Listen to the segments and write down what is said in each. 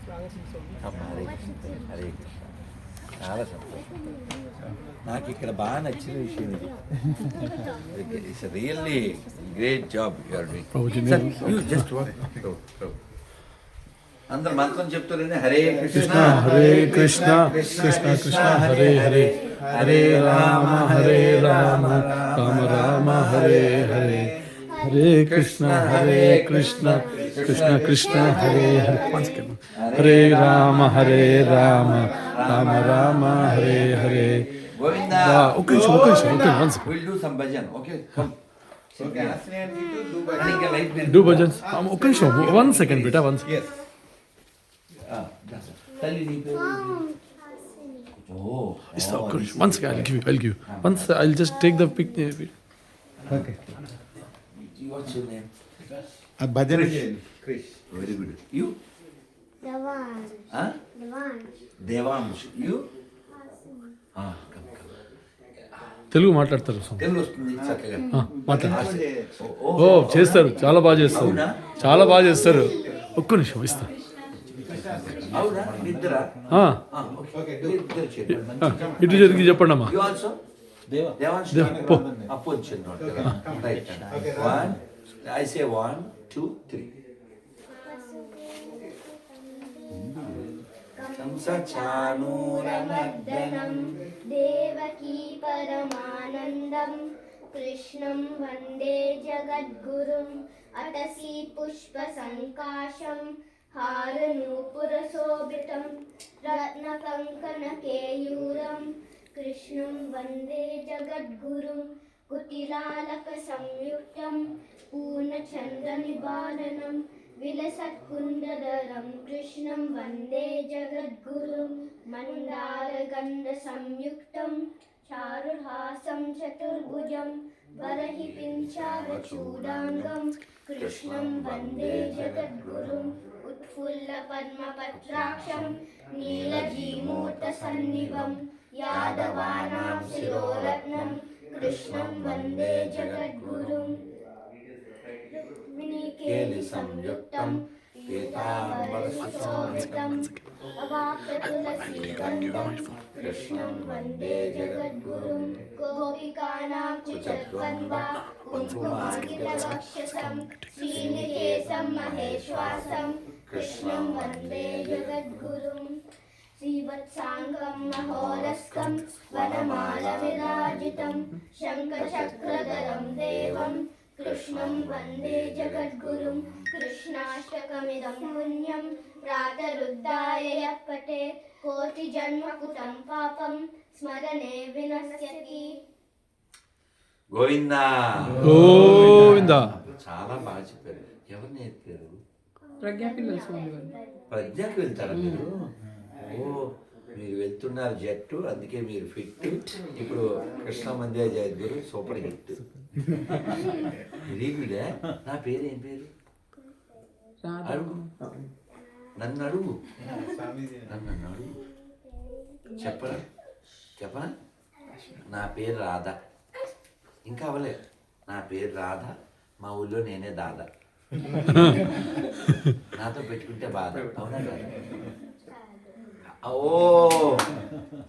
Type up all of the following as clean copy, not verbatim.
హరే కృష్ణ హరే కృష్ణ. చాలా సంతోషం. నాకు ఇక్కడ బాగా నచ్చిన విషయం ఇది. It's really great job you are doing. You just అందరు మంత్రం చెప్తారండి. హరే కృష్ణ హరే కృష్ణ కృష్ణ కృష్ణ హరే హరే హరే రామ రామ రామ హరే హరే హరే కృష్ణ కృష్ణ కృష్ణ హరే హరే హరే రామ రామ రామ హరే హరే. గోవిందా. ఒక్క నిమిషం will do some bhajan. Okay come. Do bhajans. ఒక్క నిమిషం, 1 second బేటా, 1 second. తల్లి నీ పేరు ఇస్తా, ఒక్క నిమిషం, 1 second. I'll give you. Once I'll just take the pic. Okay. What's your name? Bhajan. Krish. Very good. You? Devansh. Huh? Devansh. Devansh. You? Come. Telugu మాట్లాడతారు స్వామి. తెలుగు వస్తుంది చక్కగా. మాట్లాడతారు. ఓ చేస్తారు, చాలా బాగా చేస్తారు, చాలా బాగా చేస్తారు. ఒక్క నిమిషం ఇస్తా. అవునా? నిద్రా? ఇటు జరిగి చెప్పండి అమ్మా. You also? Devansh. పో. Position not right. One. I say 1, 2, 3. కంసచానూరమర్దనం Devaki పరమానందం కృష్ణం వందే జగద్గురుం అటసీ పుష్పసంకాశం హారనూపురశోభితం రత్నకంకణకేయూరం కృష్ణం వందే జగద్గురుం కుటిలాలక సంయుక్తం పూర్ణచంద్రనిబాలనం విలసత్కుండధరం కృష్ణం వందే జగద్గురుం మందారగంధ సంయుక్తం చారుహాసం చతుర్భుజం వరహి పింఛావచూడాంగం కృష్ణం వందే జగద్గురుం ఉత్ఫుల్ల పద్మపత్రాక్షం నీలజీమూర్త సన్నిభం యాదవానాం శిరోరత్నం కృష్ణం వందే జగద్గురుం కేలి సంయుక్తం పీతాంబరసుశోభితం అవాప్యతులసీగంధం కృష్ణం వందే జగద్గురుం గోపికానాం కుచద్వంద్వా కుంకుమాకితవక్షసం శ్రీనికేశం మహేశ్వాసం కృష్ణం వందే జగద్గురుం శ్రీవత్సాంగం మహోరస్కం వనమాల విరాజితం శంఖచక్రధరం దేవం కృష్ణం వందే జగద్గురుం కృష్ణాష్టకమిదం పుణ్యం ప్రాతరుద్ధాయ యః పఠేత్ కోటి జన్మకృతం పాపం స్మరణే వినశ్యతి. గోవిందా. గోవిందా. చాలా బాగా చెప్పారు. ఎవరు నేర్పారు? ప్రజ్ఞాపిల్లల స్వామి గారు. ప్రజ్ఞకి వెళ్తారా మీరు? ఓ, మీరు వెళ్తున్నారు జట్టు, అందుకే మీరు ఫిట్. ఇప్పుడు కృష్ణ మందిర జగద్గురు సూపర్ హిట్. Very good. నా పేరు ఏం పేరు? అడుగు, నన్ను అడుగు, నన్ను అడుగు. చెప్పనా? నా పేరు రాధ. ఇంకా అవలే. నా పేరు రాధ. మా ఊళ్ళో నేనే దాదా. నాతో పెట్టుకుంటే బాధ. అవునా కదా? ఓ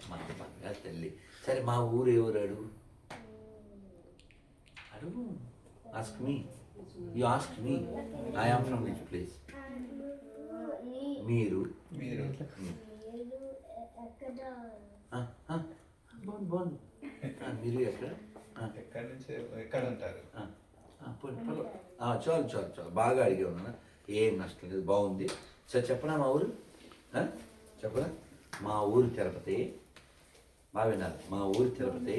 మా బంగారు తల్లి. సరే, మా ఊరు ఎవరు? అడుగు. Ask me. You ask me. I am from which place? మీరు బాగుంది. మీరు ఎక్కడ? ఎక్కడ ఉంటారు? చాలు బాగా అడిగే ఉన్నా. ఏం నష్టం లేదు, బాగుంది. సరే చెప్పనా మా ఊరు? చెప్పనా? మా ఊరు తిరుపతి. బాగా విన్నారు. మా ఊరు తిరుపతి.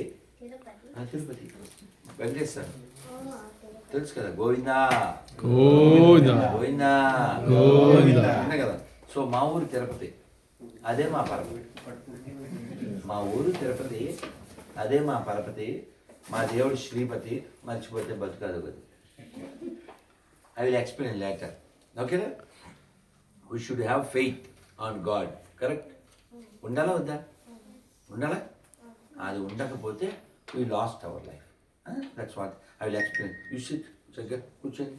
తిరుపతి వెంకటేశ్వర తెలుసు కదా. గోవిందా గోవిందా గోవిందా గోవిందా. అంతే కదా. సో మా ఊరు తిరుపతి, అదే మా పరపతి. మా ఊరు తిరుపతి, అదే మా పరపతి. మా దేవుడు శ్రీపతి. మర్చిపోతే బతుకాదు కదా. I will explain later. ఓకేనా? We should have faith on God. Correct? ఉండాలా వద్దా? ఉండాలా? అది ఉండకపోతే we lost our life. That's what I will explain. You sit. చక్కగా కూర్చోండి.